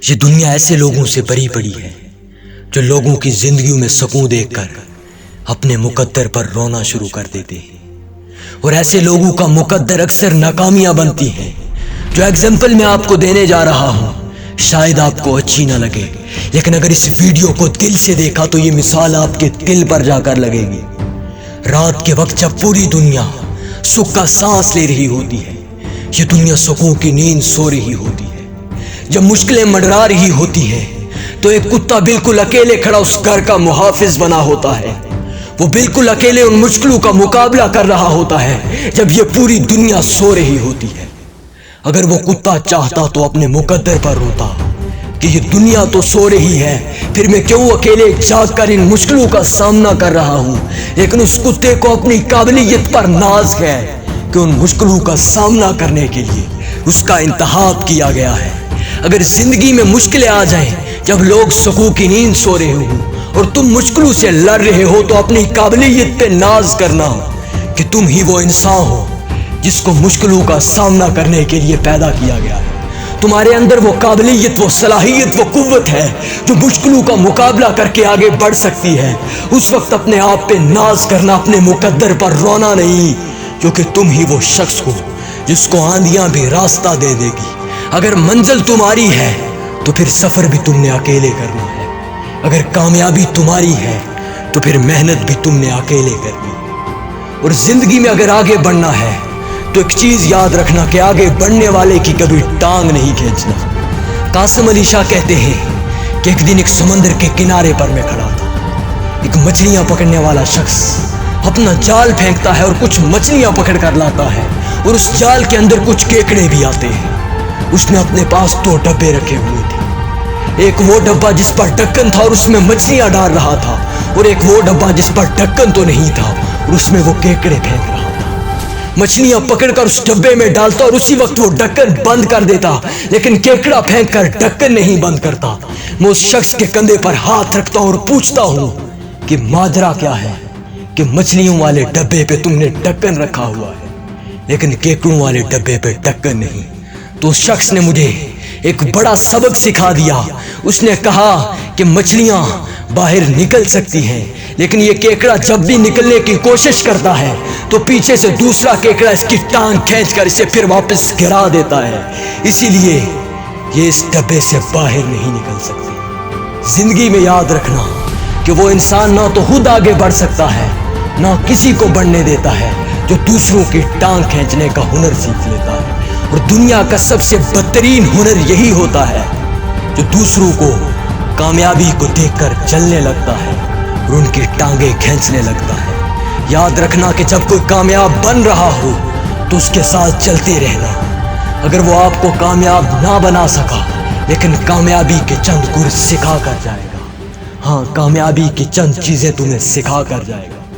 یہ دنیا ایسے لوگوں سے بری پڑی ہے جو لوگوں کی زندگیوں میں سکون دیکھ کر اپنے مقدر پر رونا شروع کر دیتے ہیں، اور ایسے لوگوں کا مقدر اکثر ناکامیاں بنتی ہیں۔ جو ایگزامپل میں آپ کو دینے جا رہا ہوں شاید آپ کو اچھی نہ لگے، لیکن اگر اس ویڈیو کو دل سے دیکھا تو یہ مثال آپ کے دل پر جا کر لگے گی۔ رات کے وقت جب پوری دنیا سکھ کا سانس لے رہی ہوتی ہے، یہ دنیا سکون کی نیند سو رہی ہوتی ہے، جب مشکلیں منڈرا رہی ہوتی ہیں تو ایک کتا بالکل اکیلے کھڑا اس گھر کا محافظ بنا ہوتا ہے۔ وہ بالکل اکیلے ان مشکلوں کا مقابلہ کر رہا ہوتا ہے جب یہ پوری دنیا سو رہی ہوتی ہے۔ اگر وہ کتا چاہتا تو اپنے مقدر پر روتا کہ یہ دنیا تو سو رہی ہے، پھر میں کیوں اکیلے جاگ کر ان مشکلوں کا سامنا کر رہا ہوں، لیکن اس کتے کو اپنی قابلیت پر ناز ہے کہ ان مشکلوں کا سامنا کرنے کے لیے اس کا انتخاب کیا گیا ہے۔ اگر زندگی میں مشکلیں آ جائیں جب لوگ سکون کی نیند سو رہے ہوں اور تم مشکلوں سے لڑ رہے ہو تو اپنی قابلیت پہ ناز کرنا کہ تم ہی وہ انسان ہو جس کو مشکلوں کا سامنا کرنے کے لیے پیدا کیا گیا ہے۔ تمہارے اندر وہ قابلیت، وہ صلاحیت، وہ قوت ہے جو مشکلوں کا مقابلہ کر کے آگے بڑھ سکتی ہے۔ اس وقت اپنے آپ پہ ناز کرنا، اپنے مقدر پر رونا نہیں، کیونکہ تم ہی وہ شخص ہو جس کو آندیاں بھی راستہ دے دے گی۔ اگر منزل تمہاری ہے تو پھر سفر بھی تم نے اکیلے کرنا ہے۔ اگر کامیابی تمہاری ہے تو پھر محنت بھی تم نے اکیلے کرنی ہے۔ اور زندگی میں اگر آگے بڑھنا ہے تو ایک چیز یاد رکھنا کہ آگے بڑھنے والے کی کبھی ٹانگ نہیں کھینچنا۔ قاسم علی شاہ کہتے ہیں کہ ایک دن ایک سمندر کے کنارے پر میں کھڑا تھا۔ ایک مچھلیاں پکڑنے والا شخص اپنا جال پھینکتا ہے اور کچھ مچھلیاں پکڑ کر لاتا ہے، اور اس جال کے اندر کچھ کیکڑے بھی آتے ہیں۔ اس نے اپنے پاس 2 ڈبے رکھے ہوئے تھے، ایک وہ ڈبہ جس پر ڈھکن تھا اور اس میں مچھلیاں ڈال رہا تھا، اور ایک وہ ڈبہ جس پر ڈھکن تو نہیں تھا اور اس میں وہ کیکڑے پھینک رہا تھا۔ مچھلیاں پکڑ کر اس ڈبے میں ڈالتا اور اسی وقت وہ ڈھکن بند کر دیتا، لیکن کیکڑا پھینک کر ڈھکن نہیں بند کرتا۔ میں اس شخص کے کندھے پر ہاتھ رکھتا ہوں اور پوچھتا ہوں کہ ماجرا کیا ہے کہ مچھلیوں والے ڈبے پہ تم نے ڈھکن رکھا ہوا ہے لیکن کیکڑوں والے ڈبے پہ ڈھکن نہیں؟ تو اس شخص نے مجھے ایک بڑا سبق سکھا دیا۔ اس نے کہا کہ مچھلیاں باہر نکل سکتی ہیں، لیکن یہ کیکڑا جب بھی نکلنے کی کوشش کرتا ہے تو پیچھے سے دوسرا کیکڑا اس کی ٹانگ کھینچ کر اسے پھر واپس گرا دیتا ہے، اسی لیے یہ اس ڈبے سے باہر نہیں نکل سکتی۔ زندگی میں یاد رکھنا کہ وہ انسان نہ تو خود آگے بڑھ سکتا ہے نہ کسی کو بڑھنے دیتا ہے جو دوسروں کی ٹانگ کھینچنے کا ہنر سیکھ لیتا ہے۔ اور دنیا کا سب سے بدترین ہنر یہی ہوتا ہے جو دوسروں کو کامیابی کو دیکھ کر چلنے لگتا ہے اور ان کی ٹانگیں کھینچنے لگتا ہے۔ یاد رکھنا کہ جب کوئی کامیاب بن رہا ہو تو اس کے ساتھ چلتے رہنا۔ اگر وہ آپ کو کامیاب نہ بنا سکا لیکن کامیابی کے چند گر سکھا کر جائے گا، ہاں کامیابی کی چند چیزیں تمہیں سکھا کر جائے گا۔